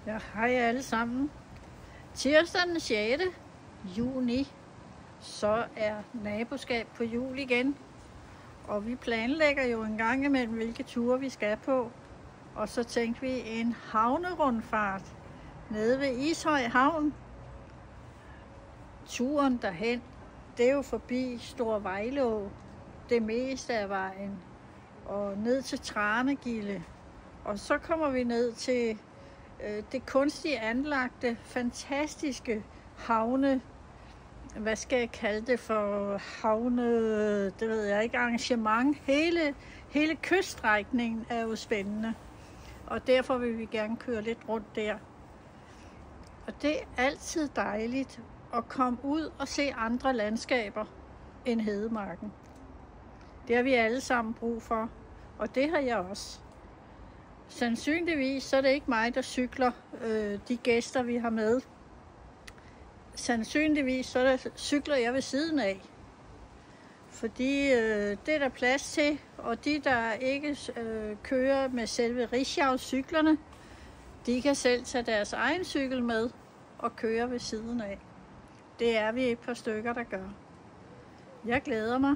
Ja, hej alle sammen. Tirsdag den 6. juni, så er naboskab på jul igen. Og vi planlægger jo en gang imellem, hvilke ture vi skal på. Og så tænkte vi en havnerundfart nede ved Ishøj Havn. Turen derhen, det er jo forbi Store Vejleå, det meste af vejen, og ned til Tranegilde. Og så kommer vi ned til det kunstigt anlagte, fantastiske havne, hvad skal jeg kalde det for havne, det ved jeg ikke, arrangement. Hele kyststrækningen er jo spændende, og derfor vil vi gerne køre lidt rundt der. Og det er altid dejligt at komme ud og se andre landskaber end hedemarken. Det har vi alle sammen brug for, og det har jeg også. Sandsynligvis så er det ikke mig, der cykler de gæster, vi har med. Sandsynligvis så cykler jeg ved siden af. Fordi det er der plads til, og de, der ikke kører med selve rickshaw-cyklerne, de kan selv tage deres egen cykel med og køre ved siden af. Det er vi et par stykker, der gør. Jeg glæder mig.